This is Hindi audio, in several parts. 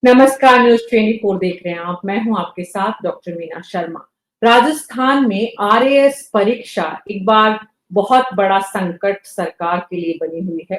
नमस्कार, न्यूज 24 देख रहे हैं आप। मैं हूं आपके साथ डॉक्टर मीना शर्मा। राजस्थान में आरएएस परीक्षा एक बार बहुत बड़ा संकट सरकार के लिए बनी हुई है,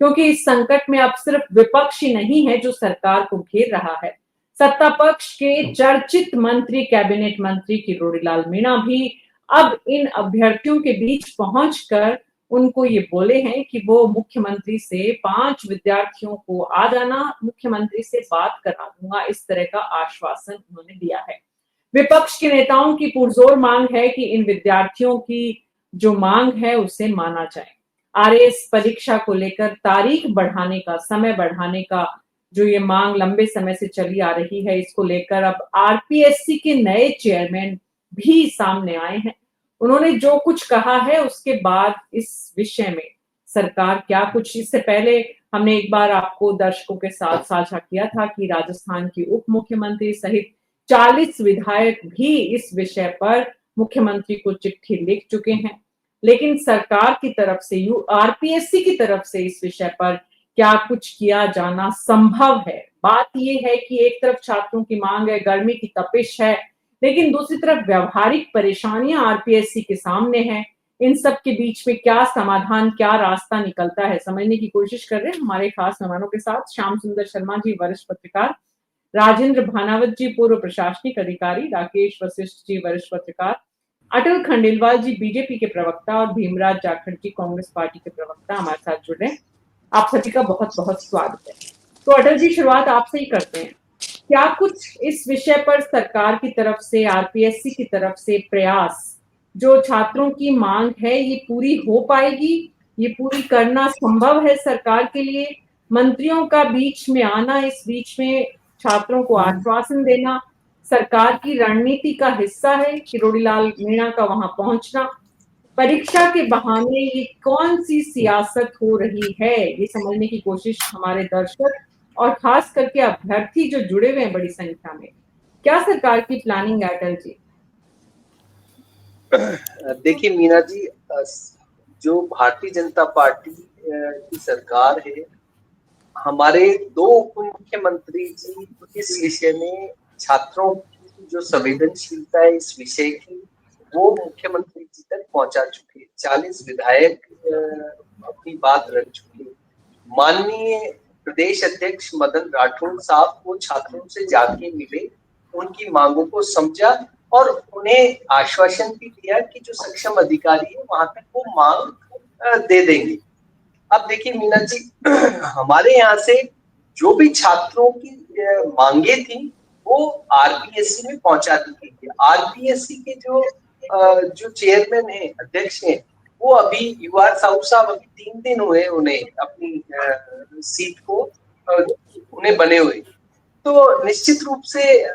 क्योंकि इस संकट में अब सिर्फ विपक्ष ही नहीं है जो सरकार को घेर रहा है। सत्ता पक्ष के चर्चित मंत्री, कैबिनेट मंत्री किरोड़ीलाल मीणा भी अब इन अभ्यर्थियों के बीच पहुंचकर उनको ये बोले हैं कि वो मुख्यमंत्री से 5 विद्यार्थियों को आ जाना, मुख्यमंत्री से बात करा दूंगा, इस तरह का आश्वासन उन्होंने दिया है। विपक्ष के नेताओं की पुरजोर मांग है कि इन विद्यार्थियों की जो मांग है उसे माना जाए। आरएएस परीक्षा को लेकर तारीख बढ़ाने का, समय बढ़ाने का जो ये मांग लंबे समय से चली आ रही है, इसको लेकर अब आरपीएससी के नए चेयरमैन भी सामने आए हैं। उन्होंने जो कुछ कहा है उसके बाद इस विषय में सरकार क्या कुछ, इससे पहले हमने एक बार आपको दर्शकों के साथ साझा किया था कि राजस्थान की उप मुख्यमंत्री सहित 40 विधायक भी इस विषय पर मुख्यमंत्री को चिट्ठी लिख चुके हैं। लेकिन सरकार की तरफ से, आरपीएससी की तरफ से इस विषय पर क्या कुछ किया जाना संभव है? बात यह है कि एक तरफ छात्रों की मांग है, गर्मी की तपिश है, लेकिन दूसरी तरफ व्यावहारिक परेशानियां आरपीएससी के सामने हैं। इन सब के बीच में क्या समाधान, क्या रास्ता निकलता है, समझने की कोशिश कर रहे हैं हमारे खास मेहमानों के साथ। श्याम सुंदर शर्मा जी, वरिष्ठ पत्रकार; राजेंद्र भानावत जी, पूर्व प्रशासनिक अधिकारी; राकेश वशिष्ठ जी, वरिष्ठ पत्रकार; अटल खंडेलवाल जी, बीजेपी के प्रवक्ता; और भीमराज जाखड़ जी, कांग्रेस पार्टी के प्रवक्ता हमारे साथ जुड़ रहे हैं। आप सभी का बहुत बहुत स्वागत है। तो अटल जी, शुरुआत आपसे ही करते हैं। क्या कुछ इस विषय पर सरकार की तरफ से, आरपीएससी की तरफ से प्रयास, जो छात्रों की मांग है, ये पूरी हो पाएगी? ये पूरी करना संभव है सरकार के लिए? मंत्रियों का बीच में आना, इस बीच में छात्रों को आश्वासन देना सरकार की रणनीति का हिस्सा है? किरोड़ीलाल मीणा का वहां पहुंचना, परीक्षा के बहाने ये कौन सी सियासत हो रही है, ये समझने की कोशिश हमारे दर्शक और खास करके अभ्यर्थी जो जुड़े हुए हैं बड़ी संख्या में। क्या सरकार की प्लानिंग है अटल जी? देखिए मीना जी, जो भारतीय जनता पार्टी की सरकार है, हमारे 2 उप मुख्यमंत्री जी इस विषय में, छात्रों की जो संवेदनशीलता है इस विषय की, वो मुख्यमंत्री जी तक पहुंचा चुके हैं। 40 विधायक अपनी बात रख चुके हैं। माननीय प्रदेश अध्यक्ष मदन राठौड़ साहब को छात्रों से जाके मिले, उनकी मांगों को समझा और उन्हें आश्वासन भी दिया कि जो सक्षम अधिकारी है वहां तक वो मांग दे देंगे। अब देखिए मीना जी, हमारे यहाँ से जो भी छात्रों की मांगे थी वो आरपीएससी में पहुंचा दी गई है। आरपीएससी के जो चेयरमैन है, अध्यक्ष हैं, वो अभी यूआर साहू साहब, अभी 3 दिन हुए उन्हें अपनी सीट को उन्हें बने हुए। तो निश्चित रूप से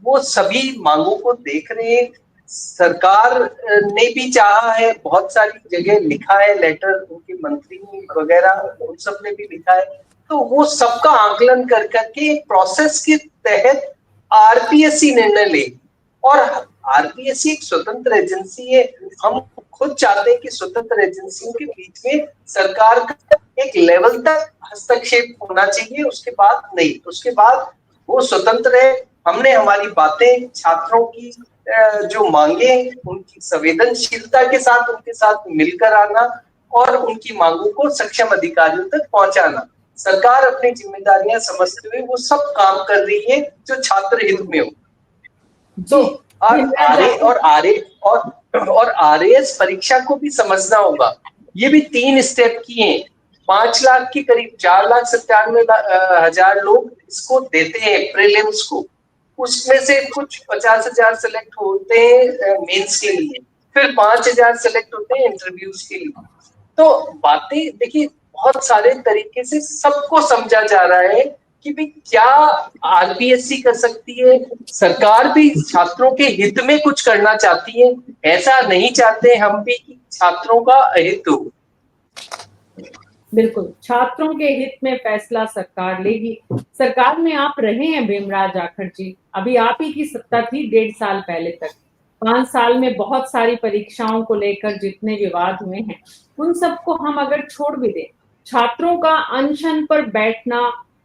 वो सभी मांगों को देख रहे हैं। सरकार ने भी चाहा है, बहुत सारी जगह लिखा है लेटर, उनके मंत्री वगैरह उन सब ने भी लिखा है। तो वो सबका आकलन कर करके प्रोसेस के तहत आरपीएससी निर्णय ले। और आरपीएससी एक स्वतंत्र एजेंसी है। हम खुद चाहते हैं कि स्वतंत्र एजेंसियों के बीच में सरकार का एक लेवल तक हस्तक्षेप होना चाहिए, उसके बाद नहीं। उसके बाद वो स्वतंत्र है। हमने हमारी बातें, छात्रों की जो मांगे, उनकी संवेदनशीलता के साथ उनके साथ मिलकर आना और उनकी मांगों को सक्षम अधिकारियों तक पहुंचाना, सरकार अपनी जिम्मेदारियां समझते हुए वो सब काम कर रही है जो छात्र हित में हो। तो और आरएएस परीक्षा को भी समझना होगा। ये भी 3 स्टेप किए हैं। 5 लाख की करीब 4,97,000 लोग इसको देते हैं प्रीलिम्स को। उसमें से कुछ 50,000 सेलेक्ट होते हैं मेंस के लिए, फिर 5,000 सेलेक्ट होते हैं इंटरव्यूज के लिए। तो बातें देखिए, बहुत सारे तरीके से सबको समझा जा रहा है कि भाई क्या आरपीएससी कर सकती है। सरकार भी छात्रों के हित में कुछ करना चाहती है। ऐसा नहीं चाहते हम भी कि छात्रों का अहित हो। बिल्कुल, छात्रों के हित में फैसला सरकार लेगी। सरकार में आप रहे हैं भीमराज जाखड़ जी, अभी आप ही की सत्ता थी 1.5 साल पहले तक। 5 साल में बहुत सारी परीक्षाओं को लेकर जितने विवाद हुए हैं, उन सबको हम अगर छोड़ भी दें, छात्रों का अनशन पर बैठना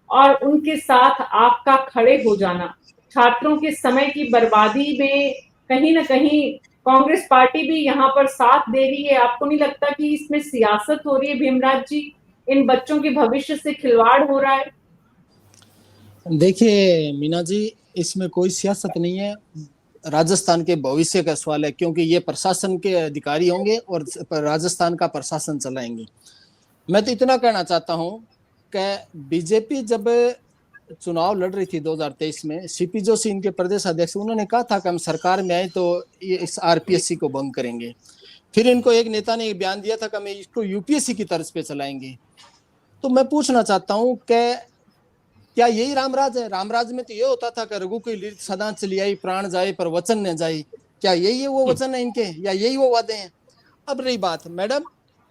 और उनके साथ आपका खड़े हो जाना, छात्रों के समय की बर्बादी में कहीं न कहीं कांग्रेस पार्टी भी यहाँ पर साथ दे रही है। आपको नहीं लगता कि इसमें सियासत हो रही है भीमराज जी? इन बच्चों के भविष्य से खिलवाड़ हो रहा है? देखिए मीना जी, इसमें कोई सियासत नहीं है। राजस्थान के भविष्य का सवाल है, क्योंकि ये प्रशासन के अधिकारी होंगे और राजस्थान का प्रशासन चलाएंगे। मैं तो इतना कहना चाहता हूं कि बीजेपी जब चुनाव लड़ रही थी 2023 में, सीपी जोशी इनके प्रदेश अध्यक्ष, उन्होंने कहा था कि हम सरकार में आए तो ये इस आरपीएससी को भंग करेंगे। फिर इनको एक नेता ने बयान दिया था कि हम इसको यूपीएससी की तर्ज पे चलाएंगे। तो मैं पूछना चाहता हूं कि क्या यही रामराज है? रामराज में तो ये होता था कि रघु की लीर्त सदा चली आई, प्राण जाए पर वचन न जाए। क्या यही है वो वचन है इनके, या यही वो वादे हैं? अब रही बात मैडम,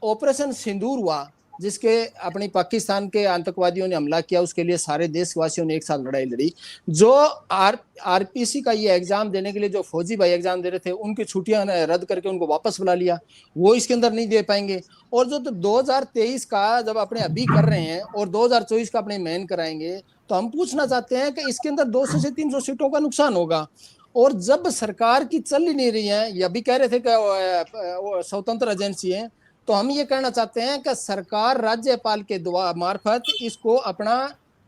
ऑपरेशन सिंदूर हुआ, जिसके अपनी पाकिस्तान के आतंकवादियों ने हमला किया, उसके लिए सारे देशवासियों ने एक साथ लड़ाई लड़ी। जो आरपीसी का ये एग्जाम देने के लिए जो फौजी भाई एग्जाम दे रहे थे, उनकी छुट्टियां रद्द करके उनको वापस बुला लिया, वो इसके अंदर नहीं दे पाएंगे। और जो 2023 का जब अपने अभी कर रहे हैं और 2024 का अपने मेन कराएंगे, तो हम पूछना चाहते हैं कि इसके अंदर 200 से 300 सीटों का नुकसान होगा। और जब सरकार की चल ही नहीं रही है, ये भी कह रहे थे कि स्वतंत्र एजेंसी है, तो हम ये कहना चाहते हैं कि सरकार राज्यपाल के मार्फत इसको अपना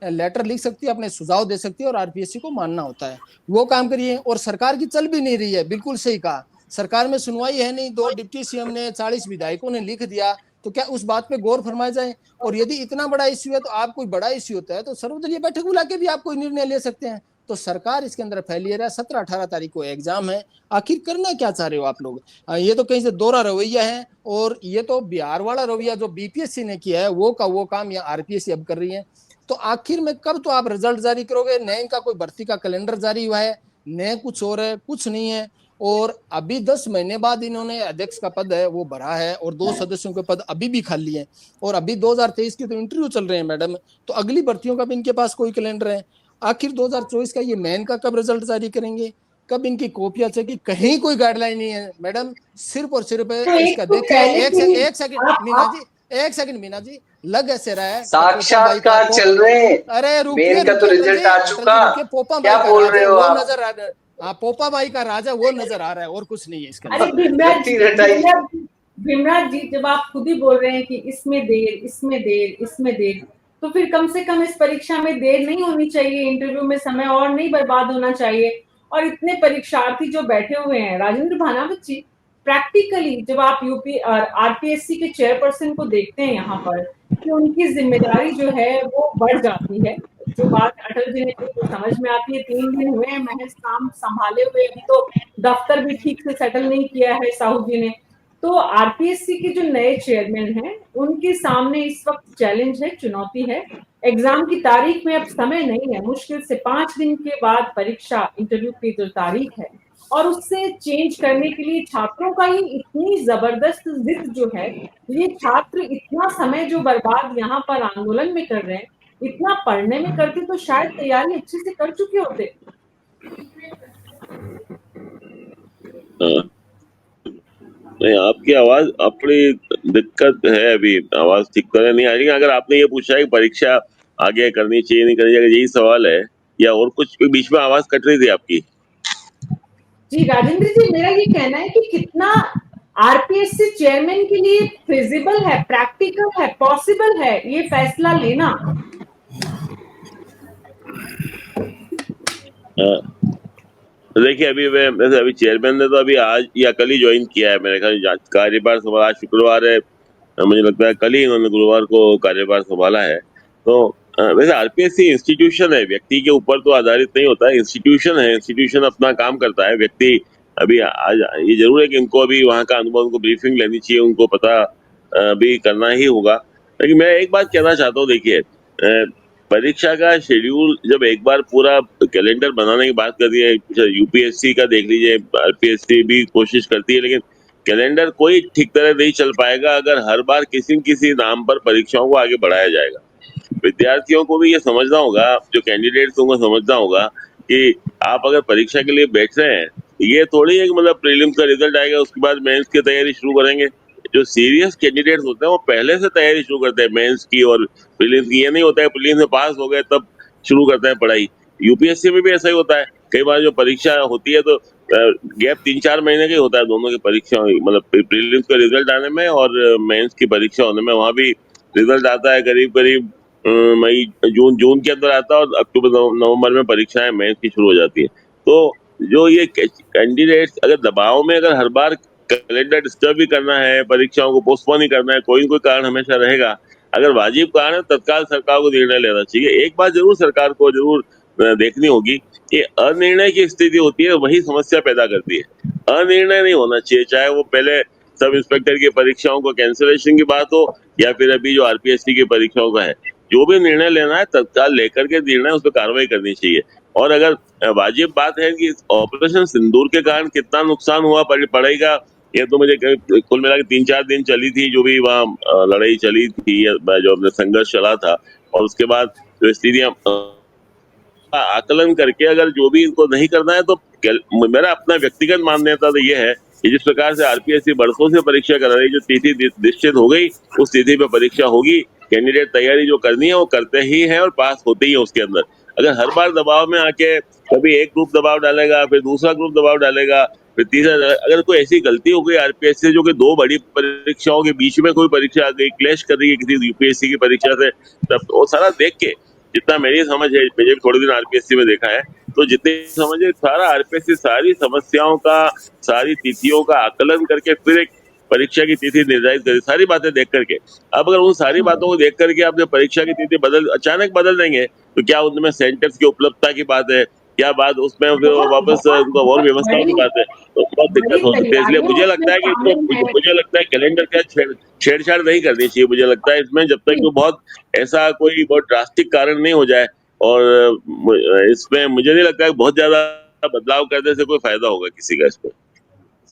लेटर लिख सकती है, अपने सुझाव दे सकती है, और आरपीएससी को मानना होता है, वो काम करिए। और सरकार की चल भी नहीं रही है, बिल्कुल सही कहा, सरकार में सुनवाई है नहीं। 2 डिप्टी सीएम ने 40 विधायकों ने लिख दिया, तो क्या उस बात पे गौर फरमाया जाए? और यदि इतना बड़ा इश्यू है, तो आप कोई बड़ा इश्यू होता है तो सर्वदलीय बैठक बुला के भी आप कोई निर्णय ले सकते हैं। तो सरकार इसके अंदर फेलियर है। 17-18 तारीख को एग्जाम है, आखिर करना क्या चाह रहे हो आप लोग? ये तो कहीं से दोहरा रवैया है। और ये तो बिहार वाला रवैया जो बीपीएससी ने किया है, वो का वो काम या आरपीएससी अब कर रही है। तो आखिर में कब तो आप रिजल्ट जारी करोगे? न इनका कोई भर्ती का कैलेंडर जारी हुआ है, न कुछ और है, कुछ नहीं है। और अभी 10 महीने बाद इन्होंने अध्यक्ष का पद है वो भरा है, और 2 सदस्यों के पद अभी भी खाली है। और अभी 2023 की तो इंटरव्यू चल रहे हैं मैडम, तो अगली भर्तियों का भी इनके पास कोई कैलेंडर है? आखिर 2024 का ये मेन का कब रिजल्ट जारी करेंगे? कब इनकी कॉपियां चेक? कहीं कोई गाइडलाइन नहीं है मैडम, सिर्फ और सिर्फ तो इसका तो देखिए। एक सेकंड मीना आप जी, एक सेकंड मीना जी, लग ऐसे रहा है पोपा भाई का साक्षात्कार चल रहे हैं। अरे रुकिए मेन का तो रुकिए अटल जी, रिजल्ट आ अटल चुका, जी रुकिए, पोपा भाई क्या का बोल राज रहे है हो वो आप? नजर आ रहा है। हाँ, पोपा भाई का राज है वो नजर आ रहा है, और कुछ नहीं है इसके अरे अंदर। रट्टी रटाई। भीमराज जी, जब आप खुद ही बोल रहे हैं कि इसमें देर, इसमें देर, इसमें देर, तो फिर कम से कम इस परीक्षा में देर नहीं होनी चाहिए, इंटरव्यू में समय और नहीं बर्बाद होना चाहिए। और इतने परीक्षार्थी जो बैठे हुए हैं, राजेंद्र भानावत जी, प्रैक्टिकली जब आप यूपी और आरपीएससी के चेयरपर्सन को देखते हैं यहाँ पर, कि उनकी जिम्मेदारी जो है वो बढ़ जाती है। जो बात अटल जी ने कही वो समझ में आती है। 3 दिन हुए हैं महज काम संभाले हुए, अभी तो दफ्तर भी ठीक से सेटल नहीं किया है साहू जी ने। तो आरपीएससी के जो नए चेयरमैन हैं, उनके सामने इस वक्त चैलेंज है, चुनौती है। एग्जाम की तारीख में अब समय नहीं है, मुश्किल से 5 दिन के बाद परीक्षा, इंटरव्यू की जो तारीख है, और उससे चेंज करने के लिए छात्रों का ही इतनी जबरदस्त जिद जो है, ये छात्र इतना समय जो बर्बाद यहाँ पर आंदोलन में कर रहे हैं, इतना पढ़ने में करते तो शायद तैयारी अच्छे से कर चुके होते। हाँ, नहीं आपकी आवाज अपनी दिक्कत है, अभी आवाज ठीक तरह नहीं आ रही। अगर आपने ये पूछा है कि परीक्षा आगे करनी चाहिए नहीं करनी चाहिए, यही सवाल है या और कुछ? बीच में आवाज कट रही थी आपकी। जी राजेंद्र जी, मेरा ये कहना है कि कितना आरपीएससी चेयरमैन के लिए फिजिबल है, प्रैक्टिकल है, पॉसिबल है ये फैसला लेना। हाँ, तो देखिए अभी चेयरमैन ने तो अभी आज या कल ही ज्वाइन किया है मेरे ख्याल, कार्यभार संभाला। आज शुक्रवार है, मुझे लगता है कल ही इन्होंने गुरुवार को कार्यभार संभाला है। तो वैसे आरपीएससी इंस्टीट्यूशन है, व्यक्ति के ऊपर तो आधारित नहीं होता है, इंस्टीट्यूशन है, इंस्टीट्यूशन अपना काम करता है। व्यक्ति अभी आज ये जरूर है कि उनको अभी वहाँ का अनुभव, उनको ब्रीफिंग लेनी चाहिए, उनको पता भी करना ही होगा। लेकिन मैं एक बात कहना चाहता हूँ, देखिए परीक्षा का शेड्यूल जब एक बार पूरा कैलेंडर बनाने की बात करती है, यूपीएससी का देख लीजिए, आरपीएससी भी कोशिश करती है, लेकिन कैलेंडर कोई ठीक तरह नहीं चल पाएगा अगर हर बार किसी न किसी नाम पर परीक्षाओं को आगे बढ़ाया जाएगा। विद्यार्थियों को भी ये समझना होगा, जो कैंडिडेट्स उनको समझना होगा कि आप अगर परीक्षा के लिए बैठ रहे हैं, ये थोड़ी है कि मतलब प्रीलिम्स का रिजल्ट आएगा उसके बाद मेंस की तैयारी शुरू करेंगे। जो सीरियस कैंडिडेट्स होते हैं वो पहले से तैयारी शुरू करते हैं मेंस की और प्रीलिम्स की। ये नहीं होता है प्रीलिम्स में पास हो गए तब शुरू करते हैं पढ़ाई। यूपीएससी में भी ऐसा ही होता है, कई बार जो परीक्षा होती है तो गैप 3-4 महीने का ही होता है दोनों की परीक्षा, मतलब प्रीलिम्स का रिजल्ट आने में और मेंस की परीक्षा होने में। वहां भी रिजल्ट आता है करीब करीब मई जून के अंदर आता है और अक्टूबर नवंबर में परीक्षाएं मेंस की शुरू हो जाती है। तो जो ये कैंडिडेट्स अगर दबाव में अगर हर बार कैलेंडर डिस्टर्ब भी करना है, परीक्षाओं को पोस्टपोन ही करना है, कोई न कोई कारण हमेशा रहेगा। अगर वाजिब कारण है तत्काल सरकार को निर्णय लेना चाहिए। एक बात जरूर सरकार को जरूर देखनी होगी कि अनिर्णय की स्थिति होती है वही समस्या पैदा करती है। अनिर्णय नहीं होना चाहिए, चाहे वो पहले सब इंस्पेक्टर की परीक्षाओं को कैंसिलेशन की बात हो या फिर अभी जो आरपीएससी की परीक्षाओं का है। जो भी निर्णय लेना है तत्काल लेकर के निर्णय उस पर कार्रवाई करनी चाहिए। और अगर वाजिब बात है कि ऑपरेशन सिंदूर के कारण कितना नुकसान हुआ पड़ेगा, ये तो मुझे कुल मिला के 3-4 दिन चली थी जो भी वहाँ लड़ाई चली थी, जो अपने संघर्ष चला था, और उसके बाद जो स्थितियां आकलन करके अगर जो भी इनको नहीं करना है तो मेरा अपना व्यक्तिगत मान्यता तो ये है कि जिस प्रकार से आरपीएससी बरसों से परीक्षा करा रही, जो तिथि निश्चित हो गई उस तिथि पे परीक्षा होगी। कैंडिडेट तैयारी जो करनी है वो करते ही है और पास होते ही है उसके अंदर। अगर हर बार दबाव में आके कभी एक ग्रुप दबाव डालेगा, फिर दूसरा ग्रुप दबाव डालेगा, फिर तीसरा, अगर कोई ऐसी गलती हो गई आरपीएससी से जो कि 2 बड़ी परीक्षाओं के बीच में कोई परीक्षा आ गई, क्लैश कर रही है किसी यूपीएससी की परीक्षा से, तब वो सारा देख के, जितना मेरी समझ है, मुझे थोड़े दिन आरपीएससी में देखा है, तो जितनी समझ है सारा आरपीएससी सारी समस्याओं का, सारी तिथियों का आकलन करके फिर एक परीक्षा की तिथि निर्धारित करे, सारी बातें देख करके। अब अगर उन सारी बातों को देख करके आपने परीक्षा की तिथि अचानक बदल देंगे तो क्या उनमें सेंटर्स की उपलब्धता की बात है, क्या बात उसमें फिर वापस उनको और व्यवस्थाओं की बात है, तो बहुत दिक्कत हो सकती है। इसलिए मुझे लगता है कि इसको, मुझे लगता है कैलेंडर का छेड़छाड़ नहीं करनी चाहिए। मुझे लगता है इसमें जब तक कि बहुत ऐसा कोई बहुत ड्रास्टिक कारण नहीं हो जाए, और इसमें मुझे नहीं लगता है बहुत ज्यादा बदलाव करने से कोई फायदा होगा किसी का इसमें।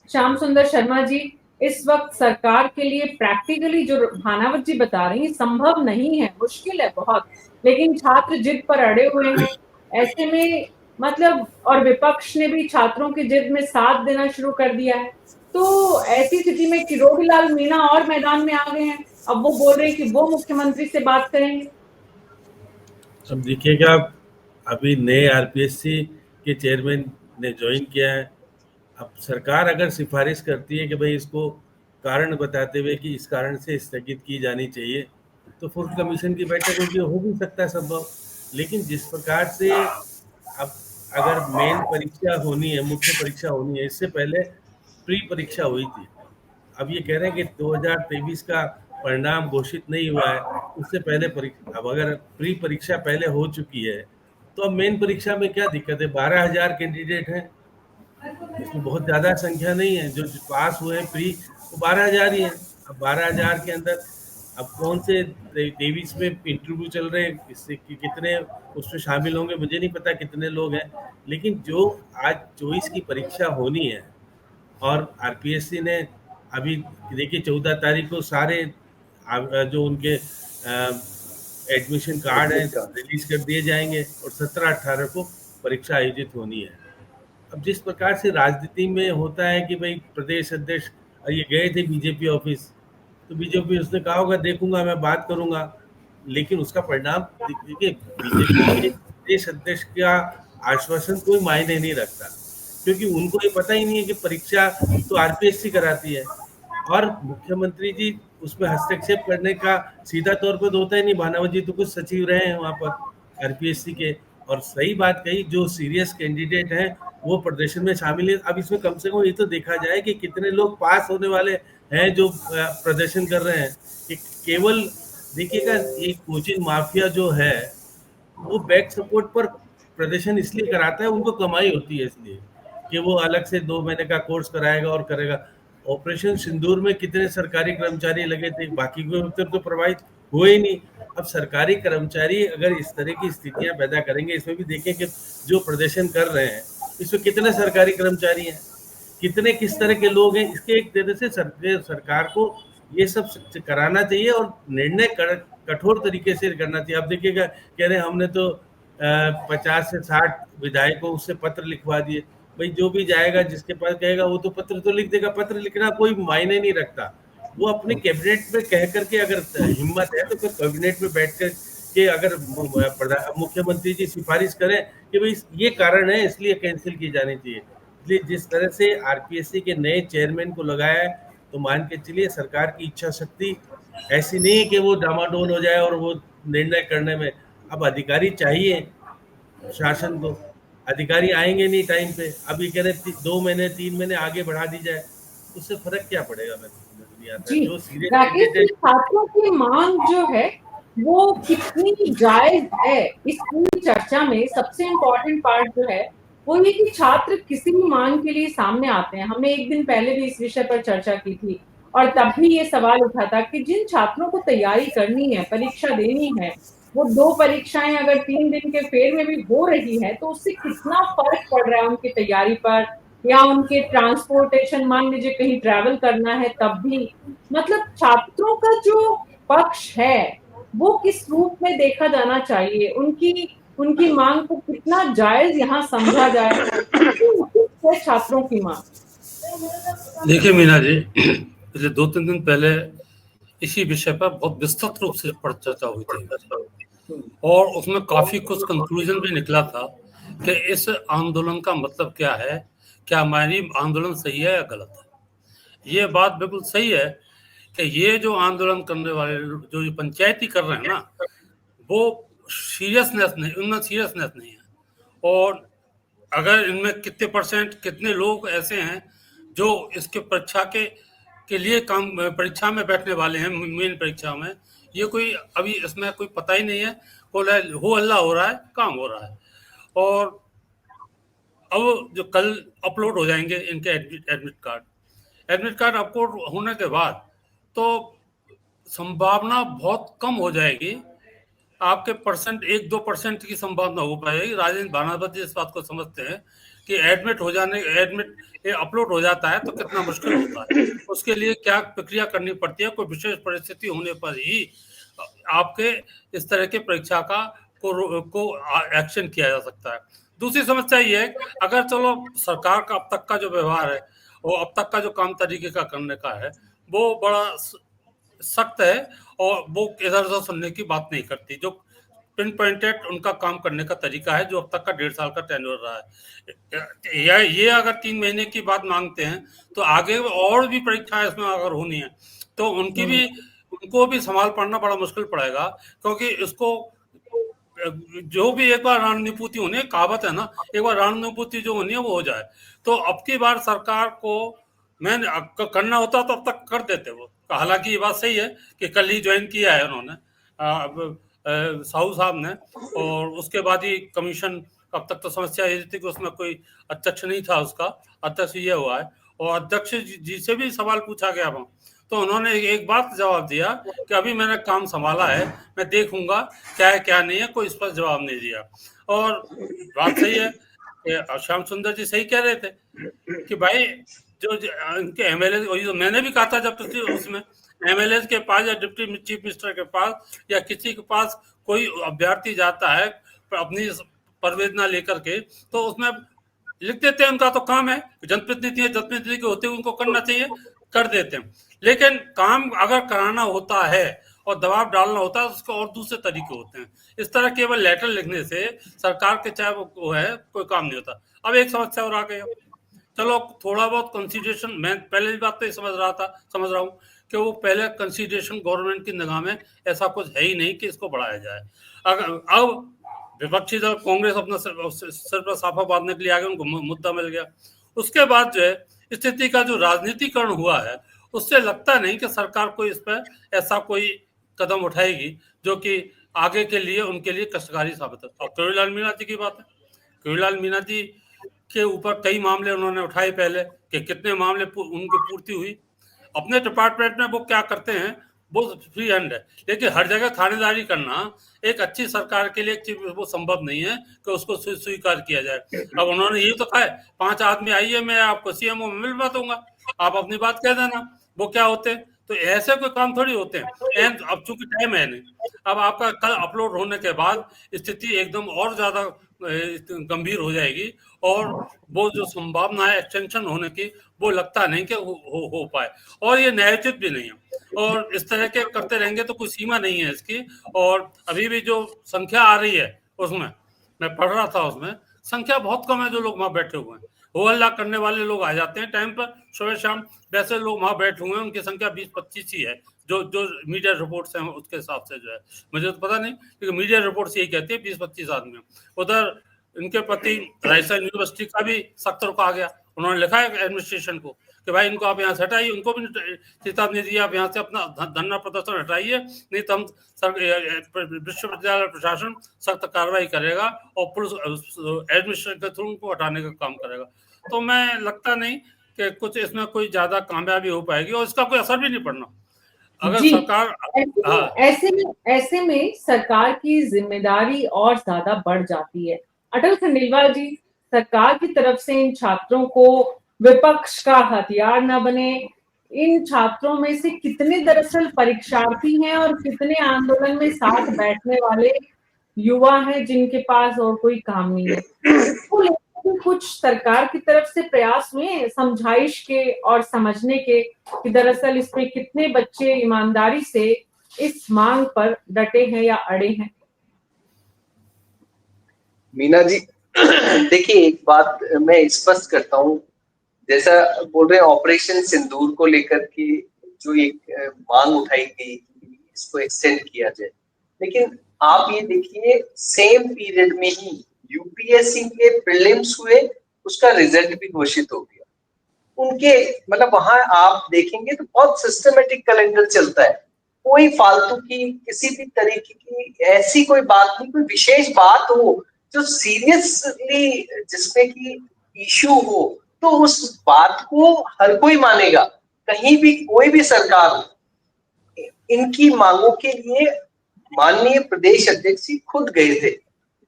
श्याम सुंदर शर्मा जी, इस वक्त सरकार के लिए प्रैक्टिकली जो भानावत जी बता रही हैं संभव नहीं है, मुश्किल है बहुत, लेकिन छात्र जिद पर अड़े हुए हैं। ऐसे में मतलब, और विपक्ष ने भी छात्रों की जिद में साथ देना शुरू कर दिया है, तो ऐसी स्थिति में किरोड़ीलाल मीणा और मैदान में आ गए हैं। अब वो बोल रहे हैं कि वो मुख्यमंत्री से बात करेंगे। अब देखिएगा, अभी नए आरपीएससी के चेयरमैन ने ज्वाइन किया है। अब सरकार अगर सिफारिश करती है कि भाई इसको कारण बताते हुए कि इस कारण से स्थगित की जानी चाहिए, तो फुल कमीशन की बैठक होगी, हो भी सकता है संभव। लेकिन जिस प्रकार से अब अगर मेन परीक्षा होनी है, मुख्य परीक्षा होनी है, इससे पहले प्री परीक्षा हुई थी। अब ये कह रहे हैं कि 2023 का परिणाम घोषित नहीं हुआ है, उससे पहले परीक्षा। अब अगर प्री परीक्षा पहले हो चुकी है तो अब मेन परीक्षा में क्या दिक्कत है? 12,000 कैंडिडेट हैं, इसमें बहुत ज़्यादा संख्या नहीं है। जो पास हुए हैं प्री, वो 12,000 ही हैं। अब 12,000 के अंदर अब कौन से 23 में इंटरव्यू चल रहे हैं, इससे कितने उसमें शामिल होंगे मुझे नहीं पता कितने लोग हैं। लेकिन जो आज 24 की परीक्षा होनी है, और आरपीएससी ने अभी देखिए 14 तारीख को सारे जो उनके एडमिशन कार्ड हैं रिलीज कर दिए जाएंगे, और 17-18 को परीक्षा आयोजित होनी है। अब जिस प्रकार से राजनीति में होता है कि भाई प्रदेश अध्यक्ष, ये गए थे बीजेपी ऑफिस, तो बीजेपी उसने कहा होगा देखूंगा, मैं बात करूंगा, लेकिन उसका परिणाम देखिए, बीजेपी के प्रदेश अध्यक्ष का आश्वासन कोई मायने नहीं रखता, क्योंकि उनको ये पता ही नहीं है कि परीक्षा तो आरपीएससी कराती है, और मुख्यमंत्री जी उसमें हस्तक्षेप करने का सीधा तौर पर तो होता ही नहीं। भानावत जी तो कुछ सचिव रहे हैं वहाँ पर आरपीएससी के, और सही बात कही, जो सीरियस कैंडिडेट हैं वो प्रदर्शन में शामिल है। अब इसमें कम से कम ये तो देखा जाए कि कितने लोग पास होने वाले हैं जो प्रदर्शन कर रहे हैं। कि केवल देखिएगा, एक कोचिंग माफिया जो है वो बैक सपोर्ट पर प्रदर्शन इसलिए कराता है, उनको कमाई होती है इसलिए कि वो अलग से 2 महीने का कोर्स कराएगा और करेगा। ऑपरेशन सिंदूर में कितने सरकारी कर्मचारी लगे थे, बाकी कोई उत्तर तो प्रभावित हुए ही नहीं। अब सरकारी कर्मचारी अगर इस तरह की स्थितियां पैदा करेंगे, इसमें भी देखें कि जो प्रदर्शन कर रहे हैं इसमें कितने सरकारी कर्मचारी हैं, कितने किस तरह के लोग हैं। इसके एक तरह से सरकार को ये सब कराना चाहिए और निर्णय कठोर तरीके से करना चाहिए। अब देखिएगा, कह रहे हैं हमने तो 50 से 60 विधायकों से पत्र लिखवा दिए। भाई जो भी जाएगा जिसके पास कहेगा वो तो पत्र तो लिख देगा, पत्र लिखना कोई मायने नहीं रखता। वो अपने कैबिनेट में कह करके, अगर हिम्मत है तो फिर कैबिनेट में बैठ कर के अगर मुख्यमंत्री जी सिफारिश करें कि भाई ये कारण है इसलिए कैंसिल की जानी चाहिए। इसलिए जिस तरह से आरपीएससी के नए चेयरमैन को लगाया है, तो मान के चलिए सरकार की इच्छा शक्ति ऐसी नहीं कि वो डामाडोल हो जाए और वो निर्णय करने में। अब अधिकारी चाहिए शासन को, अधिकारी आएंगे नहीं टाइम पे। अब ये कह रहे 2 महीने 3 महीने आगे बढ़ा दी जाए, उससे फर्क क्या पड़ेगा? मैं समझ नहीं आता। जी, जो सीरियस राकेश जी, कैंडिडेट छात्रों की मांग जो है वो कितनी जायज है, इस पूरी चर्चा में सबसे इम्पोर्टेंट पार्ट जो है वो ये कि छात्र किसी भी मांग के लिए सामने आते हैं। हमने एक दिन पहले भी इस विषय पर चर्चा की थी और तब भी ये सवाल उठा था कि जिन छात्रों को तैयारी करनी है, परीक्षा देनी है, वो 2 परीक्षाएं अगर 3 दिन के फेर में भी हो रही है तो उससे कितना फर्क पड़ रहा है उनकी तैयारी पर, या उनके ट्रांसपोर्टेशन, मान लीजिए कहीं ट्रैवल करना है तब भी। मतलब छात्रों का जो पक्ष है वो किस रूप में देखा जाना चाहिए, उनकी मांग को कितना जायज यहाँ समझा जाए, है छात्रों की मांग। देखिए मीना जी, पिछले 2-3 दिन पहले इसी विषय पर बहुत विस्तृत रूप से चर्चा हुई थी और उसमें काफी कुछ कंक्लूजन भी निकला था कि इस आंदोलन का मतलब क्या है, क्या हमारी आंदोलन सही है या गलत है। ये बात बिल्कुल सही है कि ये जो आंदोलन करने वाले जो ये पंचायती कर रहे हैं ना, वो सीरियसनेस नहीं, उनमें सीरियसनेस नहीं है। और अगर इनमें कितने परसेंट, कितने लोग ऐसे हैं जो इसके परीक्षा के लिए काम, परीक्षा में बैठने वाले हैं, मेन परीक्षा में, ये कोई अभी इसमें कोई पता ही नहीं है। हो हल्ला हो रहा है, काम हो रहा है। और अब जो कल अपलोड हो जाएंगे इनके एडमिट कार्ड अपलोड होने के बाद तो संभावना बहुत कम हो जाएगी। आपके परसेंट 1-2% की संभावना हो पाएगी। राजेंद्र भानावती इस बात को समझते हैं कि एडमिट अपलोड हो जाता है तो कितना मुश्किल होता है, उसके लिए क्या प्रक्रिया करनी पड़ती है। कोई विशेष परिस्थिति होने पर ही आपके इस तरह के परीक्षा को एक्शन किया जा सकता है। दूसरी समस्या ये है, अगर चलो सरकार का अब तक का जो व्यवहार है, वो अब तक का जो काम तरीके का करने का है, वो बड़ा सख्त है और वो इधर उधर सुनने की बात नहीं करती। जो पिन पॉइंटेड उनका काम करने का तरीका है, जो अब तक का 1.5 साल का टेन्योर रहा है। या ये अगर 3 महीने की बात मांगते हैं तो आगे और भी परीक्षाएं इसमें अगर होनी है तो उनको भी संभाल पड़ना बड़ा मुश्किल पड़ेगा। क्योंकि इसको जो भी एक बार रणनीति होनी है, कहावत है ना, एक बार रणनीति जो होनी है वो हो जाए। तो अब की बार सरकार को करना होता तो अब तक कर देते वो। हालांकि ये बात सही है कि कल ही ज्वाइन किया है उन्होंने साहू साहब ने, और उसके बाद ही कमीशन। अब तक तो समस्या ये थी कि उसमें कोई अध्यक्ष नहीं था, उसका अध्यक्ष ये हुआ है। और अध्यक्ष जी से भी सवाल पूछा गया वहाँ, तो उन्होंने एक बात जवाब दिया कि अभी मैंने काम संभाला है, मैं देखूंगा क्या है क्या नहीं है। कोई स्पष्ट जवाब नहीं दिया। और बात सही है कि श्याम सुंदर जी सही कह रहे थे कि भाई जो इनके एमएलए, मैंने भी कहा था जब उसमें एमएलए के पास या डिप्टी चीफ मिनिस्टर के पास या किसी के पास कोई अभ्यर्थी जाता है अपनी परिवेदना लेकर के, तो उसमें लिख देते हैं उनका तो काम है, जनप्रतिनिधि के होते हुए उनको करना चाहिए, कर देते हैं। लेकिन काम अगर कराना होता है और दबाव डालना होता है तो उसके और दूसरे तरीके होते हैं। इस तरह केवल लेटर लिखने से सरकार के चाहे वो है कोई काम नहीं होता। अब एक समस्या और आ गई, चलो थोड़ा बहुत कंसीडरेशन, मैं पहले भी बात तो समझ रहा हूँ कि वो पहले कंसीडरेशन गवर्नमेंट की निगाह में ऐसा कुछ है ही नहीं कि इसको बढ़ाया जाए। अब विपक्षी दल कांग्रेस अपना सिर पर साफा बांधने के लिए आ गए, उनको मुद्दा मिल गया। उसके बाद जो है स्थिति का जो राजनीतिकरण हुआ है, उससे लगता नहीं कि सरकार कोई इस पर ऐसा कोई कदम उठाएगी जो कि आगे के लिए उनके लिए कष्टकारी साबित है। अब कबीरलाल मीणा जी की बात है, कबीरलाल मीणा जी के ऊपर कई मामले उन्होंने उठाए पहले कि कितने मामले उनकी पूर्ति हुई। अपने डिपार्टमेंट में वो क्या करते हैं वो फ्री हैंड है, लेकिन हर जगह थानेदारी करना एक अच्छी सरकार के लिए वो संभव नहीं है कि उसको स्वीकार किया जाए। अब उन्होंने ये तो कहा है 5 आदमी आइए, मैं आपको सीएमओ में मिलवा दूंगा, आप अपनी बात कह देना। वो क्या होते हैं, तो ऐसे कोई काम थोड़ी होते हैं। अब चूंकि टाइम है नहीं, अब आपका कल अपलोड होने के बाद स्थिति एकदम और ज्यादा गंभीर हो जाएगी और वो जो संभावना है एक्सटेंशन होने की वो लगता नहीं कि हो पाए। और ये न्यायोचित भी नहीं है। और इस तरह के करते रहेंगे तो कोई सीमा नहीं है इसकी। और अभी भी जो संख्या आ रही है उसमें मैं पढ़ रहा था, उसमें संख्या बहुत कम है जो लोग वहां बैठे हुए हैं। हो हल्ला करने वाले लोग आ जाते हैं टाइम पर सुबह शाम, वैसे लोग वहां बैठे हुए हैं उनकी संख्या 20-25 ही है जो मीडिया रिपोर्ट्स हैं उसके हिसाब से जो है, मुझे तो पता नहीं, क्योंकि मीडिया रिपोर्ट्स यही कहती है 20-25 आदमी। उधर इनके प्रति राजस्थान यूनिवर्सिटी का भी सख्त रुख आ गया, उन्होंने लिखा है एडमिनिस्ट्रेशन को कि भाई इनको आप यहाँ से हटाइए, उनको भी चेतावनी दी आप यहाँ से अपना धरना प्रदर्शन हटाइए, नहीं तो हम विश्वविद्यालय प्रशासन सख्त कार्रवाई करेगा और पुलिस एडमिनिस्ट्रेशन के थ्रू उनको हटाने का काम करेगा। तो मैं लगता नहीं कि कुछ इसमें कोई ज्यादा कामयाबी हो पाएगी और इसका कोई असर भी नहीं पड़ना अगर सरकार। ऐसे में सरकार की जिम्मेदारी और ज्यादा बढ़ जाती है। अटल खंडेलवाल जी, सरकार की तरफ से इन छात्रों को विपक्ष का हथियार न बने, इन छात्रों में से कितने दरअसल परीक्षार्थी हैं और कितने आंदोलन में साथ बैठने वाले युवा हैं जिनके पास और कोई काम नहीं है, इसको लेकर कुछ सरकार की तरफ से प्रयास हुए समझाइश के और समझने के कि दरअसल इसमें कितने बच्चे ईमानदारी से इस मांग पर डटे हैं या अड़े हैं? मीना जी, देखिए एक बात मैं स्पष्ट करता हूँ, जैसा बोल रहे हैं ऑपरेशन सिंदूर को लेकर के जो एक मांग उठाई गई इसको एक्सटेंड किया जाए, लेकिन आप ये देखिए सेम पीरियड में ही यूपीएससी के प्रीलिम्स हुए, उसका रिजल्ट भी घोषित हो गया। उनके मतलब वहां आप देखेंगे तो बहुत सिस्टमेटिक कैलेंडर चलता है, कोई फालतू की किसी भी तरीके की ऐसी कोई बात नहीं, कोई विशेष बात हो जो सीरियसली जिसमें की इश्यू हो तो उस बात को हर कोई मानेगा। कहीं भी कोई भी सरकार इनकी मांगों के लिए माननीय प्रदेश अध्यक्ष जी खुद गए थे,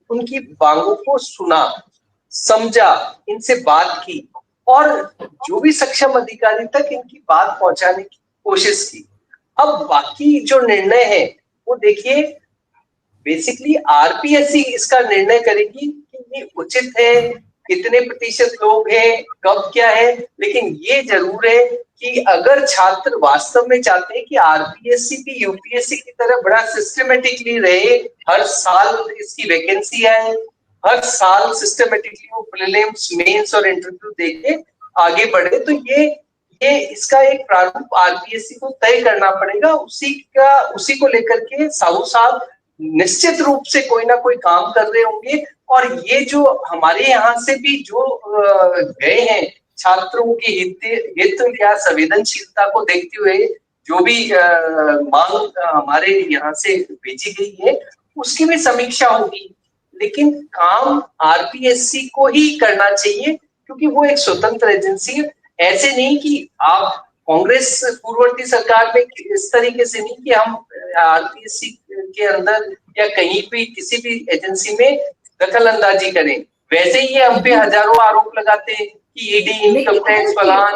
उनकी मांगों को सुना, समझा, इनसे बात की और जो भी सक्षम अधिकारी तक इनकी बात पहुंचाने की कोशिश की। अब बाकी जो निर्णय है वो देखिए बेसिकली आरपीएससी इसका निर्णय करेगी कि ये उचित है, कितने प्रतिशत लोग हैं, कब क्या है। लेकिन ये जरूर है कि अगर छात्र वास्तव में चाहते हैं कि आरपीएससी भी यूपीएससी की तरह बड़ा सिस्टमेटिकली रहे, हर साल इसकी वैकेंसी आए, हर साल सिस्टमेटिकली वो प्रीलिम्स, मेंस और इंटरव्यू देके आगे बढ़े, तो ये इसका एक प्रारूप आरपीएससी को तय करना पड़ेगा। उसी को लेकर के साहू साहब निश्चित रूप से कोई ना कोई काम कर रहे होंगे। और ये जो हमारे यहाँ से भी जो गए हैं छात्रों के हित या संवेदनशीलता को देखते हुए जो भी मांग हमारे यहाँ से भेजी गई है उसकी भी समीक्षा होगी, लेकिन काम आरपीएससी को ही करना चाहिए क्योंकि वो एक स्वतंत्र एजेंसी है। ऐसे नहीं कि आप कांग्रेस पूर्ववर्ती सरकार में इस तरीके से नहीं कि हम आरपीएससी के अंदर या कहीं भी किसी भी एजेंसी में दखल अंदाजी करें, वैसे ही ये हम पे हजारों आरोप लगाते हैं कि ईडी, इनकम टैक्स, फलान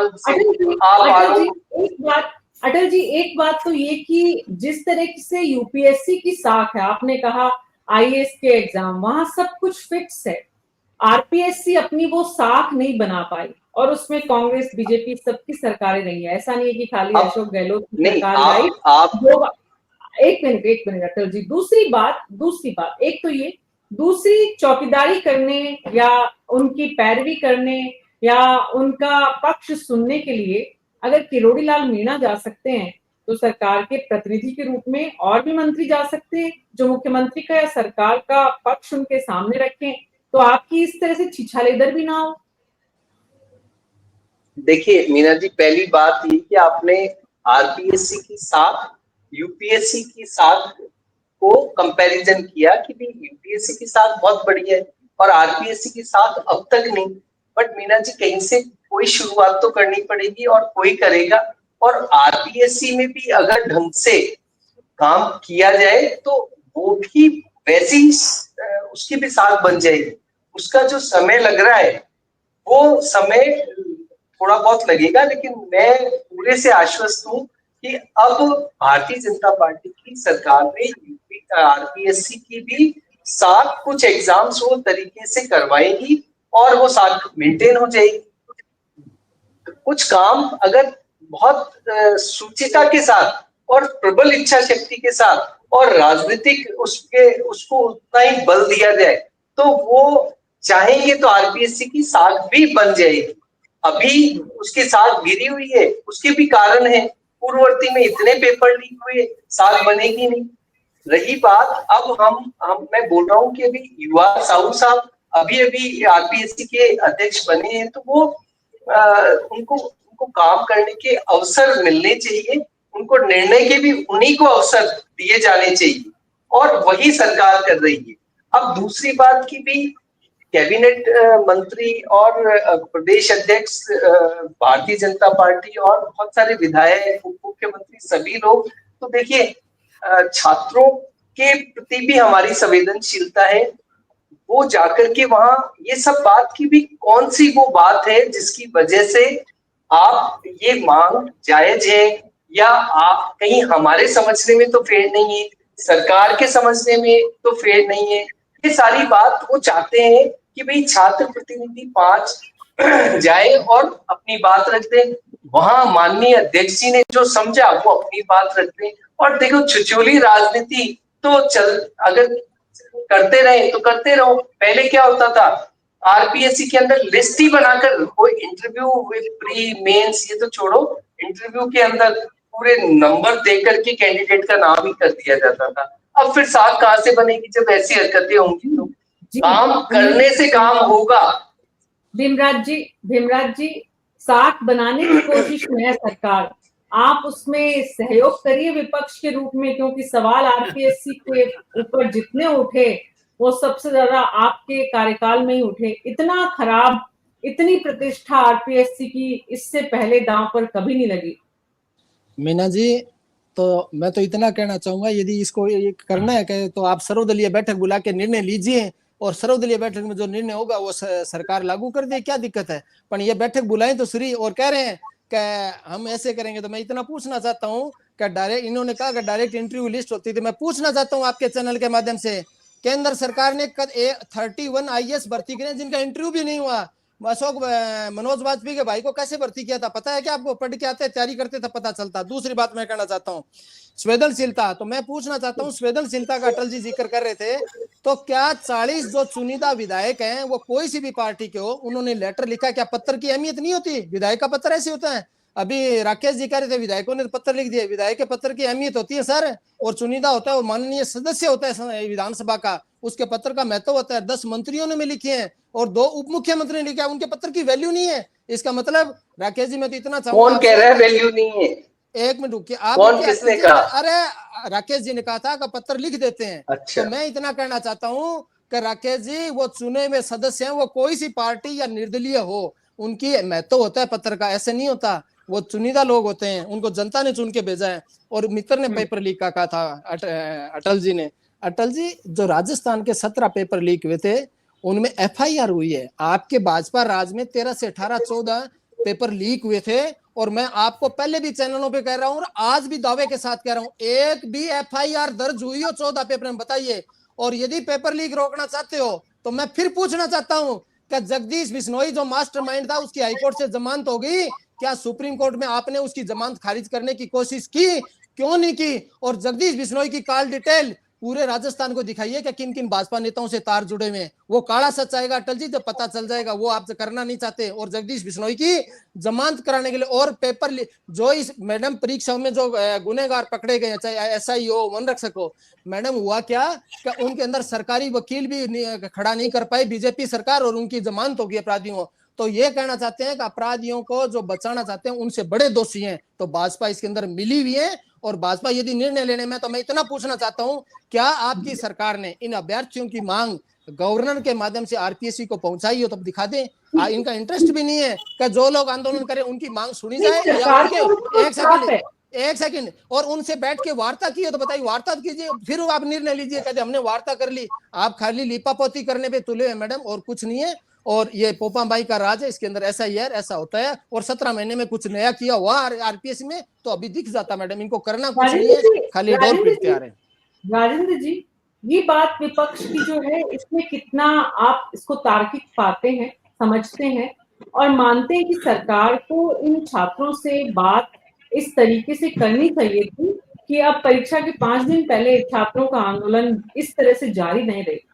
आप अटल जी एक बात तो ये कि जिस तरह से यूपीएससी की साख है, आपने कहा आईएएस के एग्जाम, वहां सब कुछ फिक्स है, आरपीएससी अपनी वो साख नहीं बना पाई और उसमें कांग्रेस बीजेपी सबकी सरकारें रही है। ऐसा नहीं है कि खाली अशोक गहलोत की सरकार आई। एक मिनट अटल जी, दूसरी बात एक तो ये, दूसरी चौकीदारी करने या उनकी पैरवी करने या उनका पक्ष सुनने के लिए अगर किरोड़ी लाल मीणा जा सकते हैं तो सरकार के प्रतिनिधि के रूप में और भी मंत्री जा सकते हैं जो मुख्यमंत्री का या सरकार का पक्ष उनके सामने रखें, तो आपकी इस तरह से छिछालेदर भी ना हो। देखिए मीना जी, पहली बात ये कि आपने आरपीएससी की साथ यूपीएससी की साथ को कंपैरिजन किया कि भी यूपीएससी की साथ बहुत बढ़िया है और आरपीएससी की साथ अब तक नहीं। बट मीना जी कहीं से कोई शुरुआत तो करनी पड़ेगी और कोई करेगा, और आरपीएससी में भी अगर ढंग से काम किया जाए तो वो भी वैसे ही उसकी भी साथ बन जाएगी। उसका जो समय लग रहा है वो समय थोड़ा बहुत लगेगा, लेकिन मैं पूरे से आश्वस्त हूँ कि अब भारतीय जनता पार्टी की सरकार में आरपीएससी की भी साथ कुछ एग्जाम्स वो तरीके से करवाएगी और वो साथ मेंटेन हो जाएगी। कुछ काम अगर बहुत सुचिता के साथ और प्रबल इच्छा शक्ति के साथ और राजनीतिक उसको उतना ही बल दिया जाए तो वो चाहेंगे तो आरपीएससी की साख भी बन जाएगी। अभी उसकी साख गिरी हुई है, उसके भी कारण है, पूर्ववर्ती में इतने पेपर लीक हुए, साख बनेगी नहीं। रही बात अब हम मैं बोल रहा हूँ कि अभी युवा साहू साहब अभी आरपीएससी के अध्यक्ष बने हैं तो वो उनको काम करने के अवसर मिलने चाहिए, उनको निर्णय के भी उन्हीं को अवसर दिए जाने चाहिए और वही सरकार कर रही है। अब दूसरी बात की भी कैबिनेट मंत्री और प्रदेश अध्यक्ष भारतीय जनता पार्टी और बहुत सारे विधायक, उप मुख्यमंत्री, सभी लोग तो देखिए छात्रों के प्रति भी हमारी संवेदनशीलता है। वो जाकर के वहां ये सब बात की भी कौन सी वो बात है जिसकी वजह से आप ये मांग जायज है या आप कहीं हमारे समझने में तो फेर नहीं है, सरकार के समझने में तो फेर नहीं है। ये सारी बात वो चाहते हैं कि भाई छात्र प्रतिनिधि 5 जाए और अपनी बात रख दें। वहां माननीय अध्यक्ष जी ने जो समझा वो अपनी बात रख दें। और देखो छिछोली राजनीति तो अगर करते रहे तो करते रहो। पहले क्या होता था, आरपीएससी के अंदर लिस्ट ही बनाकर कोई इंटरव्यू विद प्री मेंस ये तो छोड़ो, इंटरव्यू के अंदर पूरे नंबर देकर के कैंडिडेट का नाम ही कर दिया जाता था। अब फिर साख कहां से बनेगी जब ऐसी हरकतें होंगी? तो काम करने से काम होगा। भीमराज जी साख बनाने की कोशिश में है सरकार, आप उसमें सहयोग करिए विपक्ष के रूप में, क्योंकि सवाल आरपीएससी के ऊपर जितने उठे वो सबसे ज्यादा आपके कार्यकाल में ही उठे। इतना खराब, इतनी प्रतिष्ठा आरपीएससी की इससे पहले दांव पर कभी नहीं लगी। मीना जी, तो मैं तो इतना कहना चाहूंगा, यदि इसको ये करना है तो आप सर्वदलीय बैठक बुला के निर्णय लीजिए और सर्वदलीय बैठक में जो निर्णय होगा वो सरकार लागू कर दे, क्या दिक्कत है। पर ये बैठक बुलाएं तो श्री और कह रहे हैं कि हम ऐसे करेंगे। तो मैं इतना पूछना चाहता हूँ कि डायरेक्ट, इन्होंने कहा कि डायरेक्ट इंटरव्यू लिस्ट होती थी। मैं पूछना चाहता हूँ आपके चैनल के माध्यम से, केंद्र सरकार ने 31 आईएएस भर्ती करे जिनका इंटरव्यू भी नहीं हुआ। मनोज वाजपेयी के भाई को कैसे भर्ती किया था पता है क्या आपको? पढ़ के आते, तैयारी करते थे, पता चलता। दूसरी बात मैं कहना चाहता हूँ संवेदनशीलता, तो मैं पूछना चाहता हूँ संवेदनशीलता का अटल जी जिक्र कर रहे थे, तो क्या 40 जो चुनिंदा विधायक हैं वो कोई सी भी पार्टी के हो, उन्होंने लेटर लिखा? क्या पत्र की अहमियत नहीं होती? विधायक का पत्र ऐसे होता है। अभी राकेश जी कह रहे थे विधायकों ने पत्र लिख दिए, विधायक के पत्र की अहमियत होती है सर। और चुनिंदा होता है, वो माननीय सदस्य होता है विधानसभा का, उसके पत्र का महत्व होता है। 10 मंत्रियों ने लिखे हैं और 2 उप मुख्यमंत्री ने लिखा है, उनके पत्र की वैल्यू नहीं है। इसका मतलब राकेश जी मैं तो इतना चाहूंगा, कौन कह रहा है वैल्यू नहीं है? एक मिनट रुकिए, आप कौन किसने कहा? अरे राकेश जी ने कहा था कि पत्र लिख देते हैं। अच्छा। तो मैं इतना कहना चाहता हूँ कि राकेश जी वो चुने हुए सदस्य हैं, वो कोई सी पार्टी या निर्दलीय हो, उनकी महत्व होता है पत्र का, ऐसे नहीं होता। वो चुनिंदा लोग होते हैं, उनको जनता ने चुन के भेजा है। और मित्र ने पेपर लीक का कहा था अटल जी ने। अटल जी, जो राजस्थान के 17 पेपर लीक हुए थे उनमें एफआईआर हुई है। आपके भाजपा राज में 13 से 18 14 पेपर लीक हुए थे। और मैं आपको पहले भी चैनलों पे कह रहा हूं और आज भी दावे के साथ कह रहा हूं, एक भी एफआईआर दर्ज हुई हो 14 पेपर में बताइए। और यदि पेपर लीक रोकना चाहते हो तो मैं फिर पूछना चाहता हूं कि जगदीश बिश्नोई जो मास्टरमाइंड था उसकी हाईकोर्ट से जमानत हो गई, क्या सुप्रीम कोर्ट में आपने उसकी जमानत खारिज करने की कोशिश की? क्यों नहीं की? और जगदीश बिश्नोई की कॉल डिटेल पूरे राजस्थान को दिखाइए कि किन किन भाजपा नेताओं से तार जुड़े हुए हैं। वो काला सच आएगा अटल जी, जब पता चल जाएगा। वो आप करना नहीं चाहते। और जगदीश बिश्नोई की जमानत कराने के लिए और पेपर जो इस मैडम परीक्षा में जो गुनहगार पकड़े गए, चाहे एसआई हो, वन रक्षक हो, मैडम हुआ क्या कि उनके अंदर सरकारी वकील भी खड़ा नहीं कर पाए बीजेपी सरकार, और उनकी जमानत होगी अपराधियों। तो ये कहना चाहते हैं कि अपराधियों को जो बचाना चाहते हैं उनसे बड़े दोषी हैं। तो भाजपा इसके अंदर मिली हुई है। और भाजपा यदि निर्णय लेने में, तो मैं इतना पूछना चाहता हूं, क्या आपकी सरकार ने इन अभ्यर्थियों की मांग गवर्नर के माध्यम से आरपीएससी को पहुंचाई हो? तो दिखा दें। इनका इंटरेस्ट भी नहीं है कि जो लोग आंदोलन करें उनकी मांग सुनी जाए, या उनके एक सेकंड और उनसे बैठ के वार्ता की हो तो बताइए, वार्ता कीजिए, फिर आप निर्णय लीजिए। कहते हमने वार्ता कर ली। आप खाली लिपापोती करने पे तुले हैं मैडम, और कुछ नहीं है। और ये पोपाबाई का राज है, इसके अंदर ऐसा ही है, ऐसा होता है। और 17 महीने में कुछ नया किया हुआ आरपीएससी में तो अभी दिख जाता मैडम। इनको करना कुछ नहीं है, खाली डोर पीटते आ रहे हैं। राजेंद्र जी, ये बात विपक्ष की जो है, इसमें कितना आप इसको तार्किक पाते हैं, समझते हैं और मानते हैं कि सरकार को इन छात्रों से बात इस तरीके से करनी चाहिए थी कि अब परीक्षा के 5 दिन पहले छात्रों का आंदोलन इस तरह से जारी नहीं रहेगा?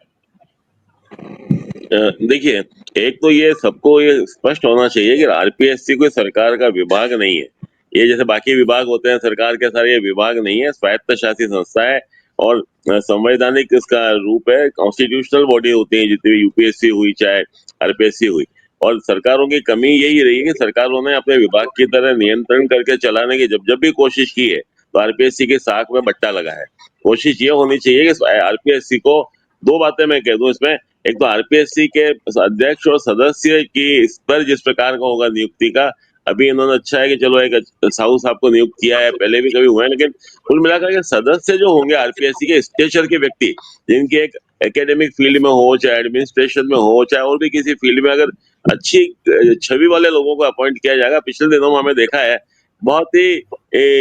देखिए, एक तो ये सबको ये स्पष्ट होना चाहिए कि आरपीएससी कोई सरकार का विभाग नहीं है। ये जैसे बाकी विभाग होते हैं सरकार के, सारे ये विभाग नहीं है, स्वायत्त शासित संस्था है और संवैधानिक इसका रूप है। कॉन्स्टिट्यूशनल बॉडी होती है जितनी भी, यूपीएससी हुई चाहे आरपीएससी हुई। और सरकारों की कमी यही रही है कि सरकारों ने अपने विभाग की तरह नियंत्रण करके चलाने की जब जब भी कोशिश की है तो आरपीएससी की साख में बट्टा लगा है। कोशिश ये होनी चाहिए कि आरपीएससी को, दो बातें मैं कह दूं इसमें, एक तो आरपीएससी के अध्यक्ष और सदस्य की स्तर जिस प्रकार का होगा नियुक्ति का, अभी इन्होंने अच्छा है कि चलो एक साहू साहब को नियुक्त किया है, पहले भी कभी हुए हैं, लेकिन कुल मिलाकर के सदस्य जो होंगे आरपीएससी के स्टेचर के व्यक्ति, जिनके एक एकेडमिक फील्ड में हो, चाहे एडमिनिस्ट्रेशन में हो, चाहे और भी किसी फील्ड में, अगर अच्छी छवि वाले लोगों को अपॉइंट किया जाएगा। पिछले दिनों में हमें देखा है बहुत ही